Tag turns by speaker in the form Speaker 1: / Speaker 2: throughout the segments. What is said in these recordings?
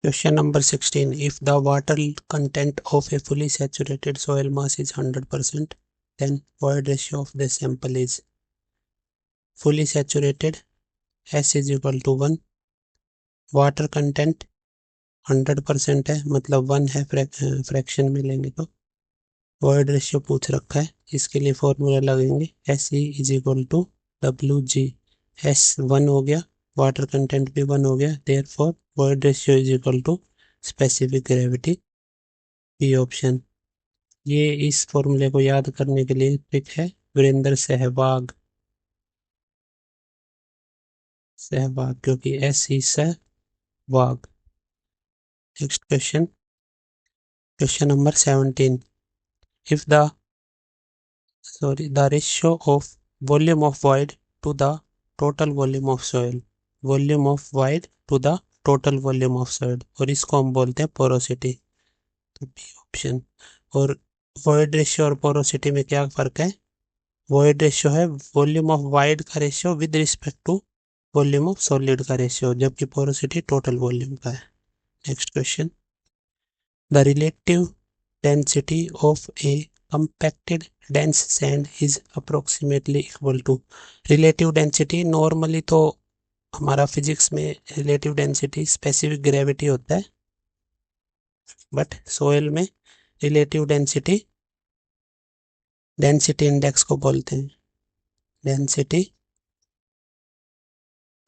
Speaker 1: Question number 16. If the water content of a fully saturated soil mass is 100%, then void ratio of the sample is fully saturated S is equal to 1, water content 100% है, मतलब 1 है, fraction में लेंगे तो void ratio पूछ रखा है, इसके लिए फॉर्मूला लगेंगे SE is equal to WG। S 1 हो गया, वाटर कंटेंट भी 1 हो गया, therefore void ratio is equal to specific gravity, B option. ये इस फॉर्मूले को याद करने के लिए ट्रिक है वीरेंद्र सहवाग, क्योंकि एस ही Sehwag. Next question, question number 17। If the ratio of volume of void to the total volume of soil, volume of void to the total volume of soil, और इसको हम बोलते हैं पोरोसिटी, तो बी ऑप्शन। और void रेशियो और porosity में क्या फर्क है? void रेशियो है वॉल्यूम ऑफ void का ratio with respect to volume of solid का रेशियो, जबकि पोरोसिटी टोटल वॉल्यूम का है। Next question, the relative density of a compacted dense sand is approximately equal to. Relative density normally तो हमारा physics में relative density specific gravity होता है, but soil में रिलेटिव डेंसिटी इंडेक्स को बोलते हैं,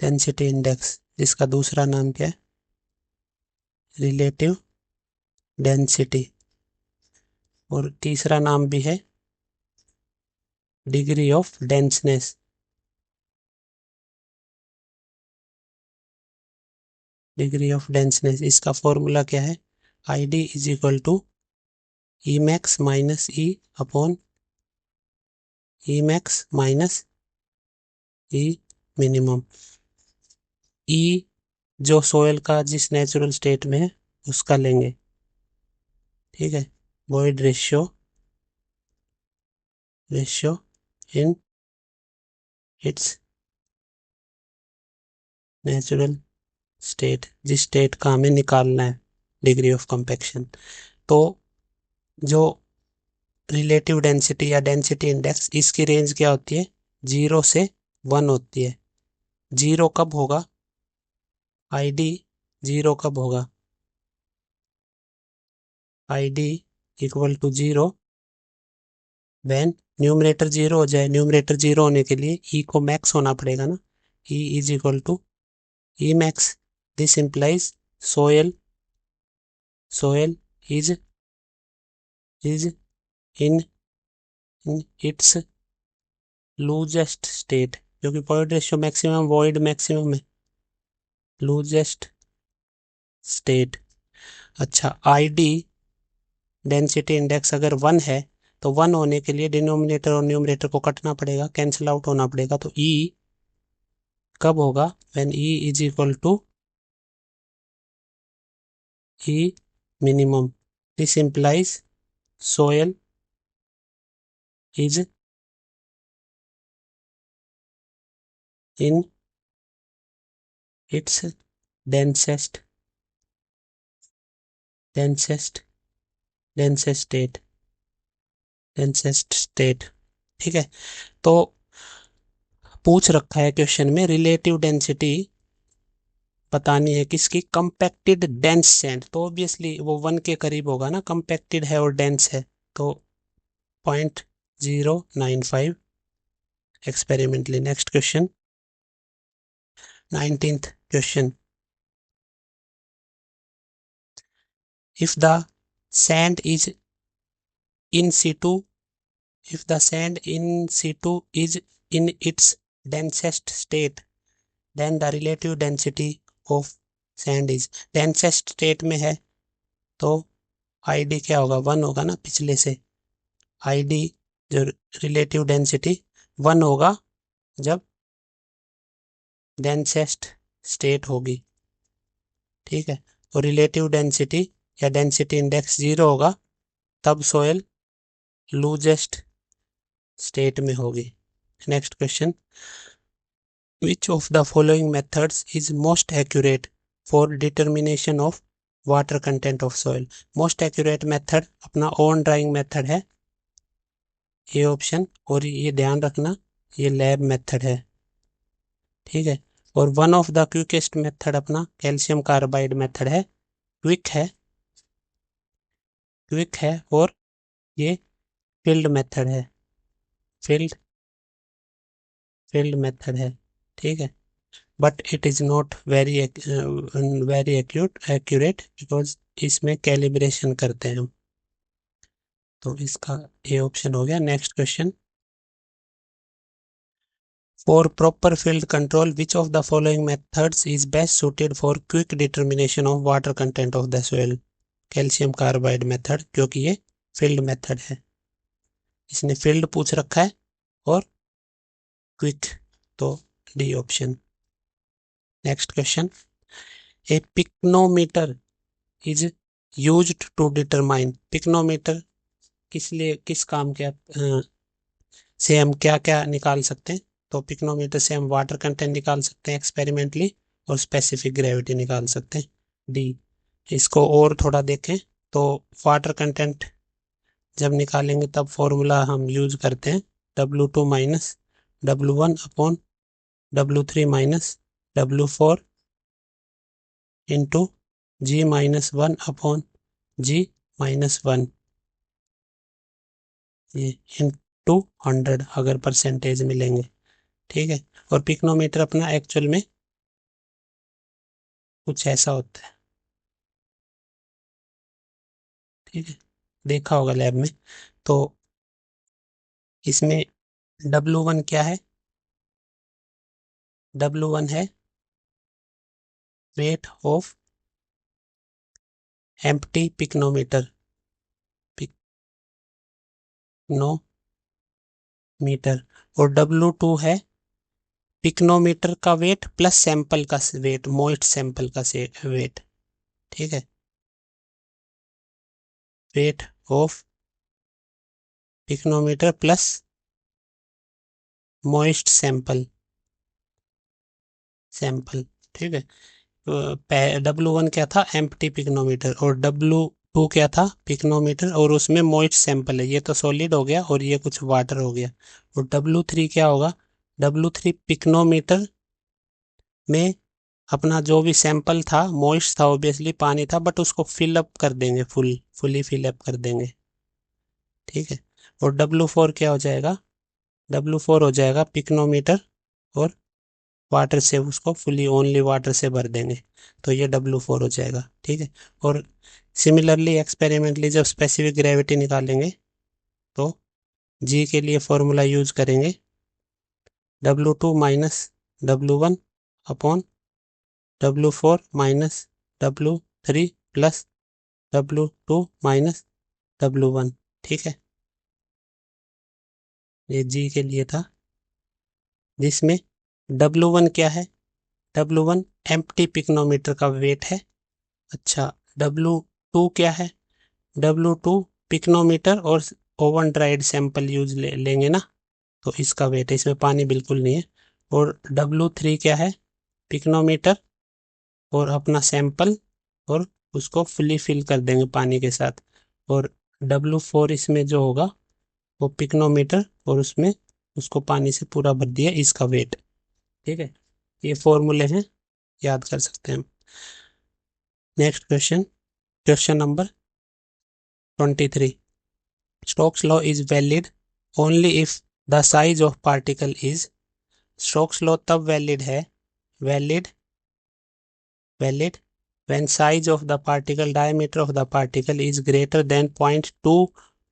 Speaker 1: डेंसिटी इंडेक्स, जिसका दूसरा नाम क्या है? रिलेटिव डेंसिटी, और तीसरा नाम भी है degree of denseness. Degree of denseness, इसका फॉर्मूला क्या है? ID is equal to E max minus E upon E max minus E minimum. E जो सोयल का जिस नेचुरल स्टेट में है उसका लेंगे, ठीक है, void ratio in its natural state, जिस स्टेट का हमें निकालना है डिग्री ऑफ कंपैक्शन। तो जो रिलेटिव डेंसिटी या डेंसिटी इंडेक्स, इसकी रेंज क्या होती है? 0 से 1 होती है। 0 कब होगा? ID 0 कब होगा? ID equal to 0 when numerator 0 हो जाए। न्यूमरेटर 0 होने के लिए E को मैक्स होना पड़ेगा ना, E is equal to E max. This implies soil is in its loosest state, क्योंकि void ratio maximum void maximum है, लूजेस्ट स्टेट। अच्छा, ID डेंसिटी इंडेक्स अगर 1 है तो 1 होने के लिए डिनोमिनेटर और न्यूमरेटर को कटना पड़ेगा, कैंसिल आउट होना पड़ेगा, तो E कब होगा? When E is equal to E minimum. This implies soil is in its densest state, ठीक है। तो पूछ रखा है क्वेश्चन में रिलेटिव डेंसिटी बतानी है किसकी? कंपैक्टेड डेंस सैंड, तो ऑब्वियसली वो 1 के करीब होगा ना, कंपैक्टेड है और डेंस है, तो 0.095 experimentally. Next question, 19th question, if the sand is in situ is in its densest state, then the relative density of sand is। densest state में है तो ID क्या होगा? 1 होगा ना, पिछले से ID जो रिलेटिव डेंसिटी 1 होगा जब डेंसेस्ट स्टेट होगी, ठीक है, और रिलेटिव डेंसिटी या डेंसिटी इंडेक्स 0 होगा तब सोयल लूजेस्ट स्टेट में होगी। Next question, which of the following methods is most accurate for determination of water content of soil. Most accurate method अपना ओवन ड्राइंग मेथड है, ये ऑप्शन। और ये ध्यान रखना, ये लैब मेथड है, ठीक है। और one of the quickest method अपना कैल्शियम कार्बाइड मेथड है, क्विक है, क्विक है। और ये फील्ड मेथड है, फील्ड फील्ड मेथड है, ठीक है। But it is not very accurate because इसमें कैलिब्रेशन करते हैं हम। तो इसका ये ऑप्शन हो गया। Next question, for proper field control which of the following methods is best suited for quick determination of water content of the soil. Calcium carbide method, क्योंकि ये फील्ड मेथड है, इसने फील्ड पूछ रखा है और क्विक, तो D option. Next question, a pycnometer is used to determine. Pycnometer किस लिए, किस काम के से हम क्या क्या निकाल सकते हैं? तो पिक्नोमीटर से हम वाटर कंटेंट निकाल सकते हैं एक्सपेरिमेंटली, और स्पेसिफिक ग्रेविटी निकाल सकते हैं, डी। इसको और थोड़ा देखें तो वाटर कंटेंट जब निकालेंगे तब फॉर्मूला हम यूज करते हैं W2 minus W1 upon W3 minus W4 into G-1 upon G-1, ये इंटू 100 अगर परसेंटेज मिलेंगे, ठीक है। और पिक्नोमीटर अपना एक्चुअल में कुछ ऐसा होता है, ठीक है, देखा होगा लैब में। तो इसमें W1 क्या है? W1 है weight of empty pycnometer, pycnometer. और W2 है पिक्नोमीटर का वेट प्लस सैंपल का वेट, मोइस्ट सैंपल का वेट, ठीक है। Weight of pycnometer plus moist sample, ठीक है। W1 क्या था? Empty pycnometer. और W2 क्या था? पिक्नोमीटर, और उसमें मोइस्ट सैंपल है, ये तो सॉलिड हो गया और ये कुछ वाटर हो गया। और W3 क्या होगा? W3 पिक्नोमीटर में अपना जो भी सैंपल था मॉइस्ट था, ऑब्वियसली पानी था, बट उसको फिलअप कर देंगे, फुली फिलअप कर देंगे, ठीक है। और W4 क्या हो जाएगा? W4 हो जाएगा पिक्नोमीटर और वाटर से उसको फुली ओनली वाटर से भर देंगे, तो ये W4 हो जाएगा, ठीक है। और सिमिलरली एक्सपेरिमेंटली जब स्पेसिफिक ग्रेविटी निकालेंगे तो जी के लिए फॉर्मूला यूज करेंगे W2 minus W1 upon W4 minus W3 plus W2 minus W1, ठीक है। ये जी के लिए था, जिसमें W1 क्या है? W1 एम्प्टी पिक्नोमीटर का वेट है। अच्छा, W2 क्या है? W2 पिक्नोमीटर और ओवन ड्राइड सैंपल लेंगे ना, तो इसका वेट है, इसमें पानी बिल्कुल नहीं है। और W3 क्या है? पिक्नोमीटर और अपना सैंपल, और उसको फुली फिल कर देंगे पानी के साथ। और W4 इसमें जो होगा वो पिक्नोमीटर और उसमें उसको पानी से पूरा भर दिया, इसका वेट, ठीक है। ये फॉर्मूले हैं, याद कर सकते हैं हम। Next question, question number 23, Stokes law is valid only if the size of particle is. Stokes law तब वैलिड है, valid valid when size of the particle, diameter of the particle is greater than 0.2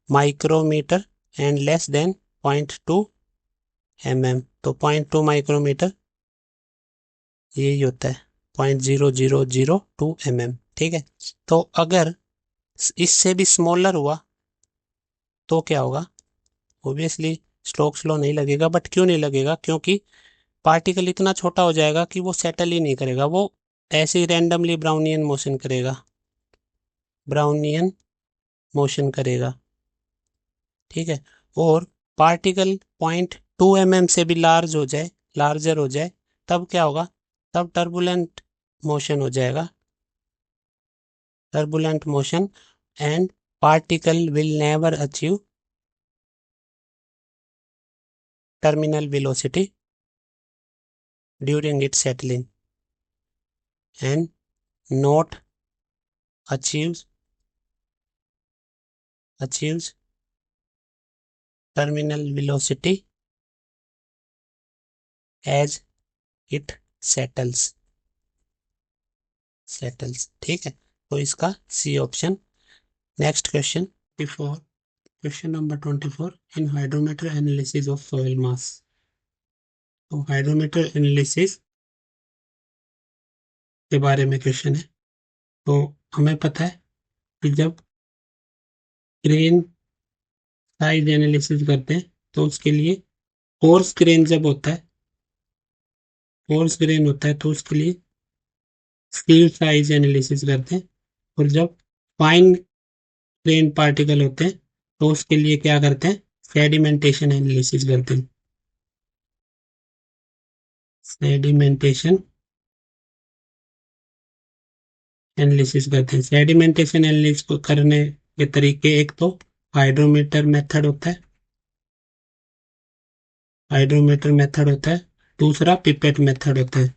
Speaker 1: micrometer and less than 0.2 mm। तो 0.2 micrometer यही होता है, 0.0002 mm, ठीक है। तो अगर इससे भी स्मॉलर हुआ तो क्या होगा? ऑब्वियसली स्टोक्स लॉ नहीं लगेगा। बट क्यों नहीं लगेगा? क्योंकि पार्टिकल इतना छोटा हो जाएगा कि वो सेटल ही नहीं करेगा, वो ऐसे ही रैंडमली ब्राउनियन मोशन करेगा, ब्राउनियन मोशन करेगा, ठीक है। और पार्टिकल 0.2 mm से भी लार्जर हो जाए, तब क्या होगा? तब टर्बुलेंट मोशन हो जाएगा, turbulent motion and particle will never achieve terminal velocity during its settling and not achieves terminal velocity as it settles। ठीक है, तो इसका C option. Next question 24, question number 24, in hydrometer analysis of soil mass. तो hydrometer analysis के बारे में question है। तो हमें पता है कि जब ग्रेन साइज एनालिसिस करते हैं तो उसके लिए कोर्स ग्रेन जब होता है, कोर्स ग्रेन होता है तो उसके लिए स्टील साइज एनालिसिस करते हैं, और जब फाइन ग्रेन पार्टिकल होते हैं तो उसके लिए क्या करते हैं, सेडिमेंटेशन एनालिसिस करते हैं। सेडिमेंटेशन एनालिसिस करते हैं। सेडिमेंटेशन एनालिसिस को करने के तरीके, एक तो हाइड्रोमीटर मेथड होता है, हाइड्रोमीटर मेथड होता है, दूसरा पिपेट मेथड होता है,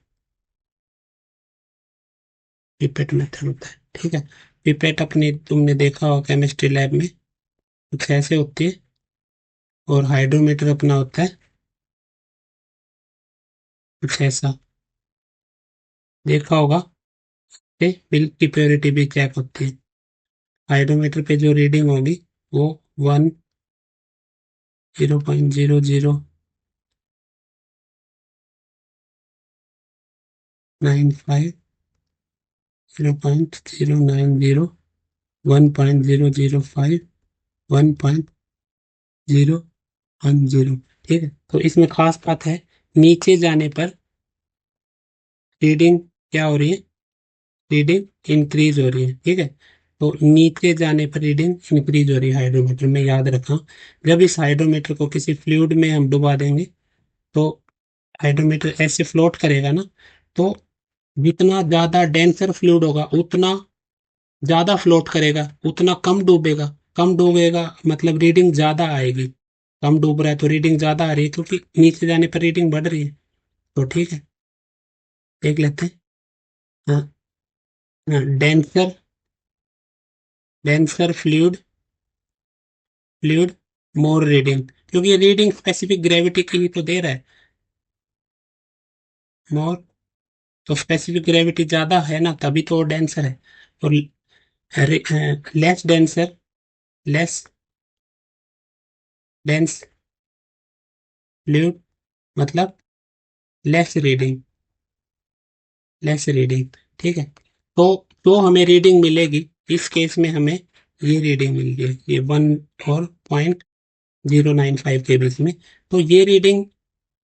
Speaker 1: पिपेट मेथड होता है। ठीक है, पिपेट अपनी तुमने देखा होगा केमिस्ट्री लैब में, कुछ ऐसे होती है, और हाइड्रोमीटर अपना होता है कुछ ऐसा, देखा होगा। मिल्क की प्योरिटी भी चेक होती है। हाइड्रोमीटर पे जो रीडिंग होगी वो 0.0095, 0.090, 1.005, 1.010। ठीक है, तो इसमें खास बात है, नीचे जाने पर रीडिंग क्या हो रही है, रीडिंग इंक्रीज हो रही है। ठीक है, तो नीचे जाने पर रीडिंग इंक्रीज हो रही है हाइड्रोमीटर में, याद रखना। जब इस हाइड्रोमीटर को किसी फ्लूइड में हम डुबा देंगे तो हाइड्रोमीटर ऐसे फ्लोट करेगा ना, तो जितना ज्यादा डेंसर फ्लूइड होगा उतना ज्यादा फ्लोट करेगा, उतना कम डूबेगा। कम डूबेगा मतलब रीडिंग ज्यादा आएगी। कम डूब रहा है तो रीडिंग ज्यादा आ रही है, क्योंकि नीचे जाने पर रीडिंग बढ़ रही है। तो ठीक है, देख लेते हैं। हाँ, हाँ, डेंसर डेंसर फ्लूइड मोर रीडिंग, क्योंकि ये रीडिंग स्पेसिफिक ग्रेविटी की ही तो दे रहा है। मोर, तो स्पेसिफिक ग्रेविटी ज्यादा है ना, तभी तो वो डेंसर है। और less denser, less dense fluid मतलब लेस रीडिंग। ठीक है, तो हमें रीडिंग मिलेगी, इस केस में हमें ये रीडिंग मिल गई, ये 1 और 0.095 के बीच में। तो ये रीडिंग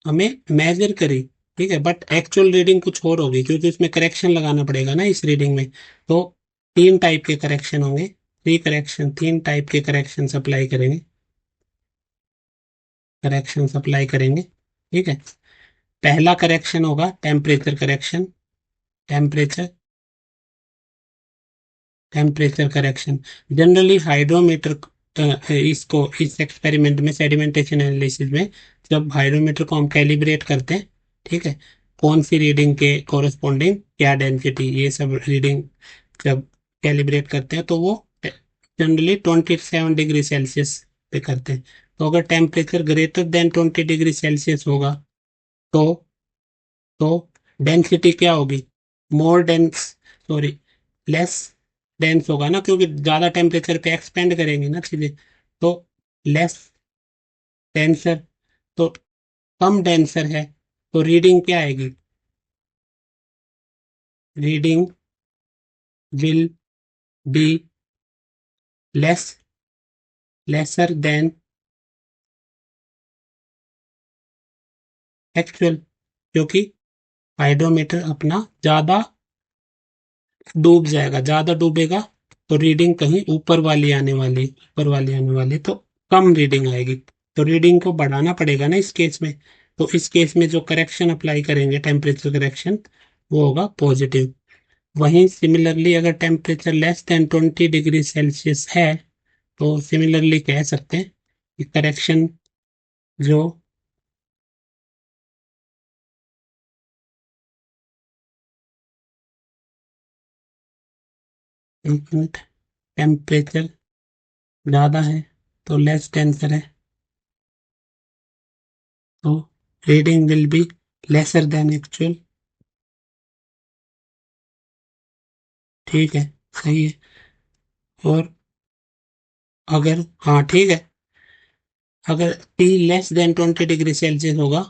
Speaker 1: हमें मेजर करी। ठीक है, बट एक्चुअल रीडिंग कुछ और होगी, क्योंकि उसमें करेक्शन लगाना पड़ेगा ना इस रीडिंग में। तो तीन टाइप के करेक्शन होंगे, तीन टाइप के करेक्शन सप्लाई करेंगे। ठीक है, पहला करेक्शन होगा temperature correction, temperature temperature correction. Generally hydrometer इसको इस एक्सपेरिमेंट में, सेडिमेंटेशन एनालिसिस में, जब हाइड्रोमीटर को हम कैलिब्रेट करते हैं, ठीक है, कौन सी रीडिंग के कोरस्पॉन्डिंग क्या डेंसिटी, ये सब रीडिंग जब कैलिब्रेट करते हैं तो वो जनरली 27 डिग्री सेल्सियस पे करते हैं। तो अगर temperature greater than 20 degree Celsius होगा तो तो डेंसिटी क्या होगी, मोर डेंस, सॉरी, लेस डेंस होगा ना, क्योंकि ज्यादा टेम्परेचर पे एक्सपेंड करेंगे ना चीजें। तो लेस डेंसर, तो कम डेंसर है, तो रीडिंग क्या आएगी, reading will be less lesser than actual, क्योंकि हाइड्रोमीटर अपना ज्यादा डूब जाएगा, ज्यादा डूबेगा तो रीडिंग कहीं ऊपर वाली आने वाली, तो कम रीडिंग आएगी। तो रीडिंग को बढ़ाना पड़ेगा ना इस केस में। तो इस केस में जो करेक्शन अप्लाई करेंगे, टेम्परेचर करेक्शन, वो होगा पॉजिटिव। वहीं सिमिलरली अगर temperature less than 20 degree Celsius है तो सिमिलरली कह सकते हैं कि करेक्शन जो टेम्परेचर ज़्यादा है तो लेस डेंसर है, तो reading will be lesser than actual. ठीक है, सही है। और अगर, हाँ ठीक है, अगर T less than 20 degree Celsius होगा,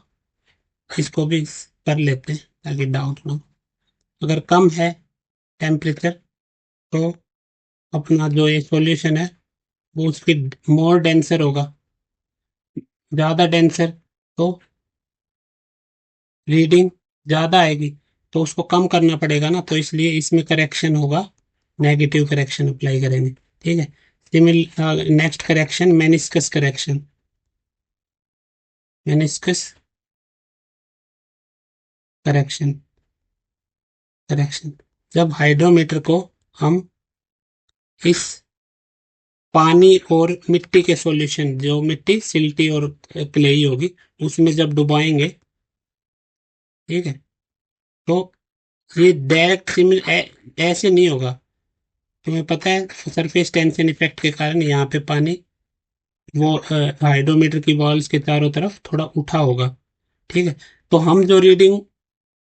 Speaker 1: इसको भी कर लेते हैं ताकि डाउट ना हो। अगर कम है टेम्परेचर तो अपना जो ये सॉल्यूशन है वो उसकी मोर डेंसर होगा, ज़्यादा डेंसर, तो रीडिंग ज़्यादा आएगी, तो उसको कम करना पड़ेगा ना, तो इसलिए इसमें करेक्शन होगा, नेगेटिव करेक्शन अप्लाई करेंगे। ठीक है। Simile next correction, meniscus correction. Meniscus correction, correction जब हाइड्रोमीटर को हम इस पानी और मिट्टी के सॉल्यूशन, जो मिट्टी सिल्टी और क्लेई होगी, उसमें जब डुबाएंगे, ठीक है, तो ये डायरेक्ट सिमिल ऐसे नहीं होगा। तुम्हें पता है सरफेस टेंशन इफेक्ट के कारण यहाँ पे पानी वो हाइड्रोमीटर की वॉल्स के चारों तरफ थोड़ा उठा होगा। ठीक है। तो हम जो रीडिंग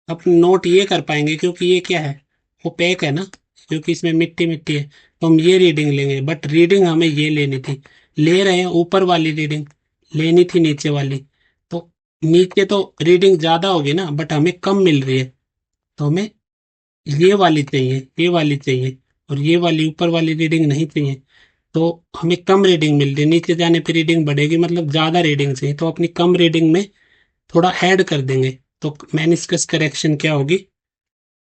Speaker 1: अपने नोट ये कर पाएंगे, क्योंकि ये क्या है, ओपेक है ना, क्योंकि इसमें मिट्टी मिट्टी है, तो हम ये रीडिंग लेंगे, बट रीडिंग हमें ये लेनी थी, ले रहे हैं ऊपर वाली रीडिंग, लेनी थी नीचे वाली। तो नीचे तो रीडिंग ज्यादा होगी ना, बट हमें कम मिल रही है, तो हमें ये वाली चाहिए, ये वाली चाहिए, और ये वाली ऊपर वाली रीडिंग नहीं चाहिए। तो हमें कम रीडिंग मिल रही है, नीचे जाने पे रीडिंग बढ़ेगी, मतलब ज्यादा रीडिंग चाहिए, तो अपनी कम रीडिंग में थोड़ा ऐड कर देंगे। तो मेनिस्कस करेक्शन क्या होगी,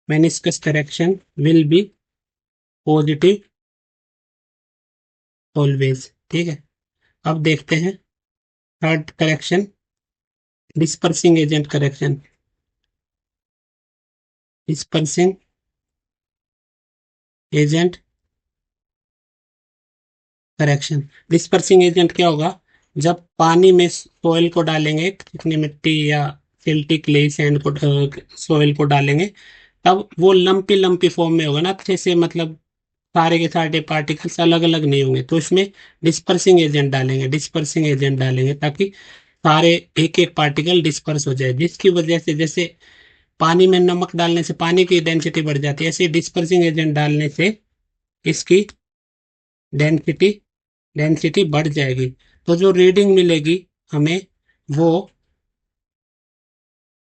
Speaker 1: meniscus correction will be positive always. ठीक है। अब देखते हैं third correction, dispersing agent correction. Dispersing agent correction, dispersing agent क्या होगा, जब पानी में सोयल को डालेंगे, चिकनी मिट्टी या सिल्टी क्ले सैंड को, सोयल को डालेंगे, तब वो लंपी लंपी फॉर्म में होगा ना, अच्छे से, मतलब सारे के सारे पार्टिकल्स अलग अलग नहीं होंगे, तो इसमें डिस्पर्सिंग एजेंट डालेंगे, डिस्पर्सिंग एजेंट डालेंगे, ताकि सारे एक एक पार्टिकल डिस्पर्स हो जाए, जिसकी वजह से, जैसे पानी में नमक डालने से पानी की डेंसिटी बढ़ जाती है, ऐसे डिस्पर्सिंग एजेंट डालने से इसकी डेंसिटी डेंसिटी बढ़ जाएगी। तो जो रीडिंग मिलेगी हमें, वो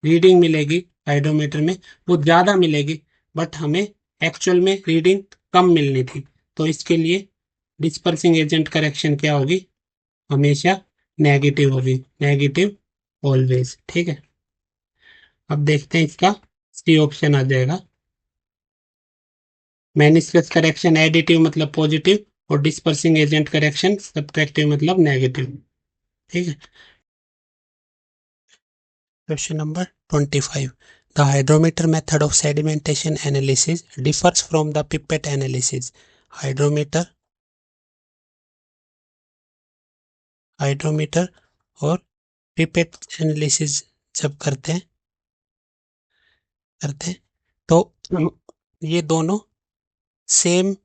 Speaker 1: रीडिंग मिलेगी हाइड्रोमीटर में, वो ज़्यादा मिलेगी, बट हमें एक्चुअल में रीडिंग कम मिलनी थी। तो इसके लिए डिस्पर्सिंग एजेंट करेक्शन क्या होगी, हमेशा नेगेटिव होगी, नेगेटिव ऑलवेज। ठीक है। अब देखते हैं इसका सी ऑप्शन आ जाएगा। मेनिस्कस करेक्शन एडिटिव मतलब पॉजिटिव, और डिस्पर्सिंग एजेंट करेक्शन सब्ट्रैक्टिव मतलब नेगेटिव। ठीक है। Question number 25. The hydrometer method of sedimentation analysis differs from the pipette analysis. Hydrometer hydrometer और पिपेट एनालिसिस जब करते हैं तो ये दोनों सेम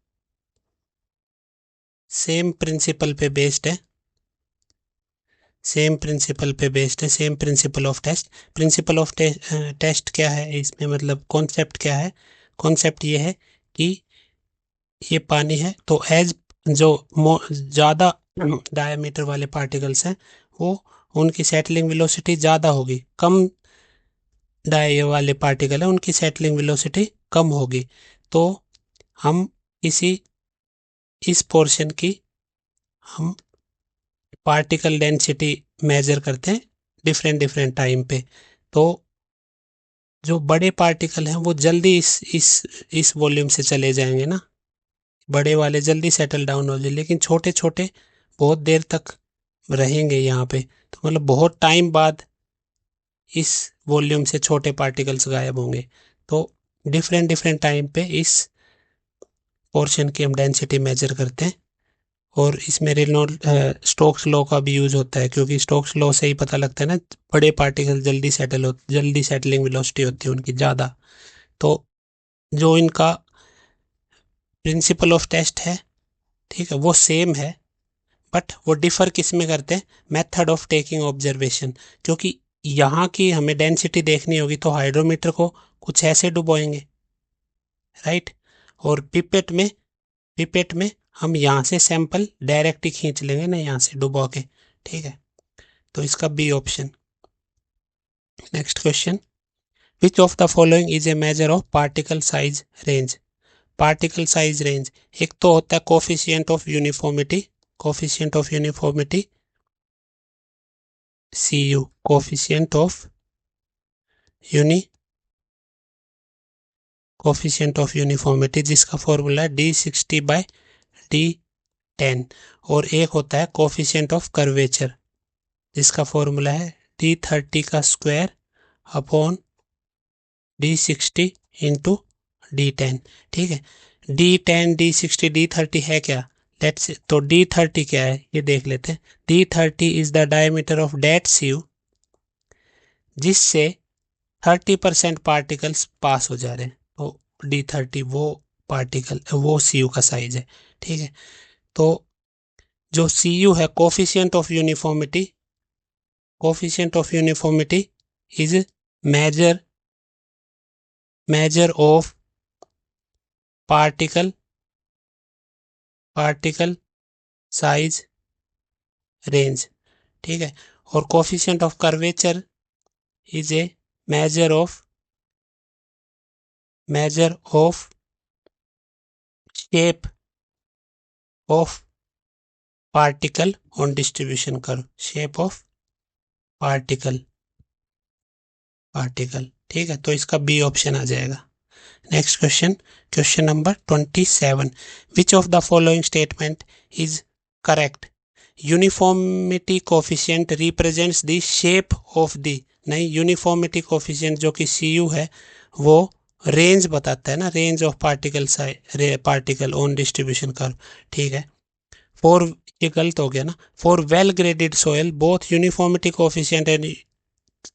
Speaker 1: सेम प्रिंसिपल पे बेस्ड है, सेम प्रिंसिपल पे बेस्ड है, same principle of test. Principle of test क्या है इसमें, मतलब कॉन्सेप्ट क्या है, कॉन्सेप्ट ये है कि ये पानी है, तो एज जो ज़्यादा डायमीटर वाले पार्टिकल्स हैं, वो उनकी सेटलिंग वेलोसिटी ज़्यादा होगी, कम डाय वाले पार्टिकल है उनकी सेटलिंग वेलोसिटी कम होगी। तो हम इसी इस पोर्शन की हम पार्टिकल डेंसिटी मेजर करते हैं डिफरेंट डिफरेंट टाइम पे। तो जो बड़े पार्टिकल हैं वो जल्दी इस वॉल्यूम से चले जाएंगे ना, बड़े वाले जल्दी सेटल डाउन हो जाए, लेकिन छोटे छोटे बहुत देर तक रहेंगे यहाँ पे, तो मतलब बहुत टाइम बाद इस वॉल्यूम से छोटे पार्टिकल्स गायब होंगे। तो डिफरेंट डिफरेंट टाइम पे इस पोर्शन की हम डेंसिटी मेजर करते हैं, और इसमें रेनॉल्ड स्टोक्स लॉ का भी यूज होता है, क्योंकि स्टोक्स लॉ से ही पता लगता है ना, बड़े पार्टिकल जल्दी सेटलिंग वेलोसिटी होती है उनकी ज़्यादा। तो जो इनका प्रिंसिपल ऑफ टेस्ट है, ठीक है, वो सेम है, बट वो डिफर किस में करते हैं, मेथड ऑफ टेकिंग ऑब्जर्वेशन। क्योंकि यहाँ की हमें डेंसिटी देखनी होगी तो हाइड्रोमीटर को कुछ ऐसे डुबोएंगे, राइट, और पिपेट में हम यहाँ से सैंपल डायरेक्ट ही खींच लेंगे ना, यहाँ से डुबो के, ठीक है। तो इसका B option. Next question, which of the following is a measure of particle size range. Particle size range, एक तो होता है coefficient of uniformity, coefficient of uniformity CU, coefficient of uniformity, जिसका फॉर्मूला है D60/D10। और एक होता है कोफिशिएंट ऑफ कर्वेचर, जिसका फॉर्मूला है D30 का square upon D60 into D10, ठीक है। D10, D60, D30 है क्या, लेट्स, तो D30 क्या है ये देख लेते हैं। D30 is the diameter of that CU, जिससे 30% पार्टिकल्स पास हो जा रहे हैं, तो D30 वो पार्टिकल, वो सीयू का साइज है, ठीक है। तो जो सीयू है, coefficient of uniformity is major of particle size range, ठीक है। और coefficient of curvature is a measure of shape of particle on distribution curve, shape of particle, ठीक है। तो इसका बी ऑप्शन आ जाएगा। Next question, question number 27, which of the following statement is correct. Uniformity coefficient represents the shape of the, नहीं, uniformity coefficient जो कि CU है वो रेंज बताता है ना, range of particle on distribution curve, ठीक है। फॉर, ये गलत हो गया ना, for well graded soil both uniformity coefficient and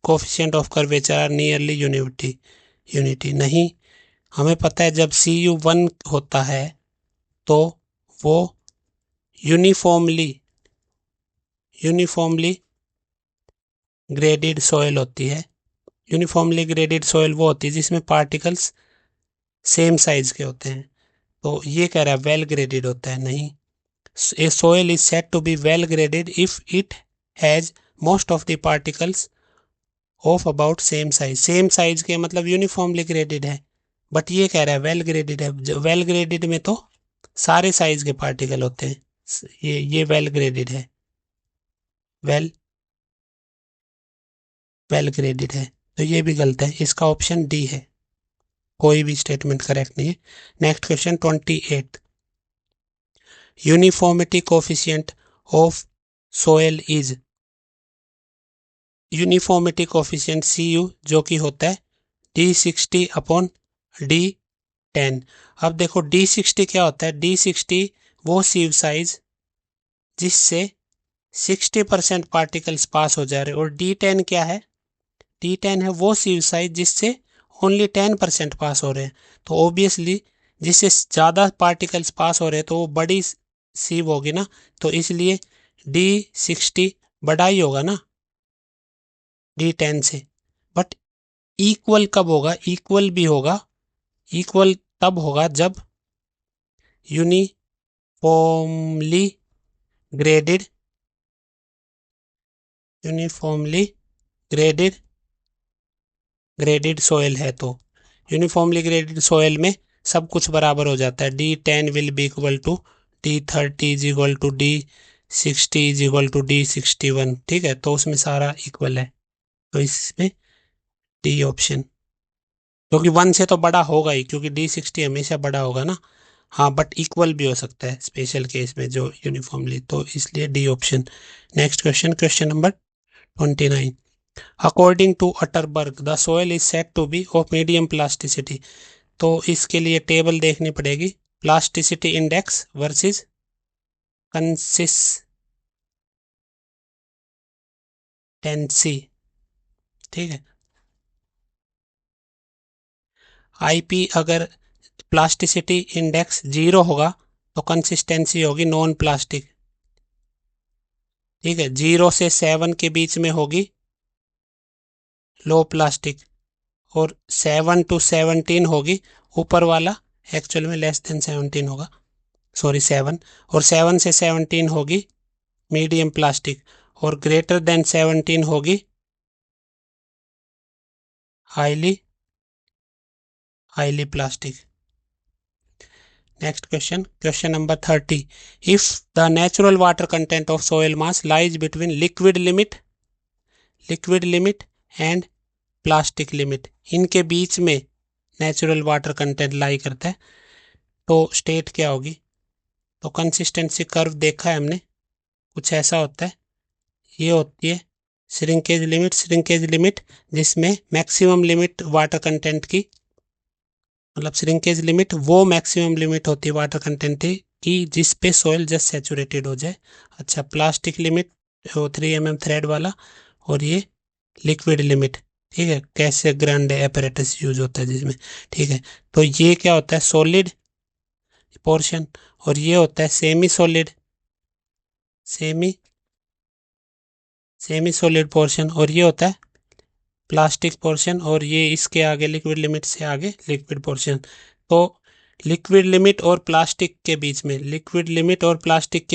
Speaker 1: coefficient of curvature R nearly unity, नहीं, हमें पता है जब CU 1 होता है तो वो यूनिफॉर्मली ग्रेडेड सॉइल होती है। यूनिफॉर्मली ग्रेडेड सॉइल वो होती है जिसमें पार्टिकल्स सेम साइज के होते हैं। तो ये कह रहा है वेल ग्रेडेड होता है, नहीं, a soil is said to be well graded if it has most of the particles of about same size के, मतलब यूनिफॉर्मली ग्रेडेड है। बट ये कह रहा है वेल ग्रेडेड है, वेल ग्रेडेड में तो सारे साइज के पार्टिकल होते हैं, ये वेल ग्रेडेड है, वेल ग्रेडेड है, तो ये भी गलत है, इसका ऑप्शन डी है, कोई भी स्टेटमेंट करेक्ट नहीं है। Next question 28, uniformity coefficient of soil is, uniformity coefficient CU जो कि होता है D60/D10। अब देखो D60 क्या होता है, D60 वो सीव साइज जिससे 60% पार्टिकल्स पास हो जा रहे हैं, और D10 क्या है, D10 है वो सीव साइज जिससे ओनली 10% पास हो रहे हैं। तो ऑब्वियसली जिससे ज़्यादा पार्टिकल्स पास हो रहे हैं तो वो बड़ी सीव होगी ना, तो इसलिए D60 बड़ा ही होगा ना D10 से। बट इक्वल कब होगा, इक्वल भी होगा, इक्वल तब होगा जब यूनिफॉर्मली ग्रेडेड सोयल है। तो यूनिफॉर्मली ग्रेडेड सोयल में सब कुछ बराबर हो जाता है, D10 will be equal to D30 is equal to D60 is equal to D61, ठीक है, तो उसमें सारा इक्वल है, तो इसमें डी ऑप्शन, क्योंकि 1 से तो बड़ा होगा ही, क्योंकि D60 हमेशा बड़ा होगा ना, हाँ, बट इक्वल भी हो सकता है स्पेशल केस में जो यूनिफॉर्मली, तो इसलिए D option. Next question, question number 29, according to Atterberg the soil is said to be of medium plasticity, तो इसके लिए टेबल देखनी पड़ेगी, प्लास्टिसिटी इंडेक्स वर्सेस कंसिस्टेंसी। ठीक है, आईपी अगर प्लास्टिसिटी इंडेक्स 0 होगा तो कंसिस्टेंसी होगी नॉन प्लास्टिक। ठीक है, 0 से 7 के बीच में होगी लो प्लास्टिक, और 7 to 17 होगी, ऊपर वाला एक्चुअल में लेस देन 17 होगा, सॉरी 7, और 7 से 17 होगी मीडियम प्लास्टिक, और ग्रेटर देन 17 होगी highly plastic. Next question, question number 30, if the natural water content of soil mass lies between liquid limit and plastic limit, इनके बीच में नेचुरल वाटर कंटेंट लाई करता है, तो स्टेट क्या होगी? तो कंसिस्टेंसी कर्व देखा है हमने, कुछ ऐसा होता है, ये होती है श्रिंकेज लिमिट जिसमें मैक्सिमम लिमिट वाटर कंटेंट की, मतलब श्रिंकेज लिमिट वो मैक्सिमम लिमिट होती है वाटर कंटेंट की जिस पे सोयल जस्ट सैचुरेटेड हो जाए। अच्छा, प्लास्टिक लिमिट 3 mm थ्रेड वाला, और ये लिक्विड लिमिट। ठीक है, कैसे ग्रांडे एपरेटस यूज होता है जिसमें। ठीक है, तो ये क्या होता है? सॉलिड पोर्शन, और ये होता है सेमी सॉलिड पोर्शन, और ये होता है प्लास्टिक पोर्शन, और ये इसके आगे लिक्विड लिमिट से आगे लिक्विड पोर्शन। तो लिक्विड लिमिट और प्लास्टिक के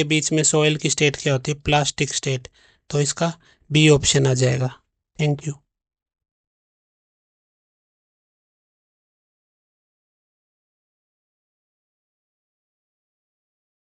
Speaker 1: बीच में सॉइल की स्टेट क्या होती है? Plastic state. तो इसका बी ऑप्शन आ जाएगा। Thank you.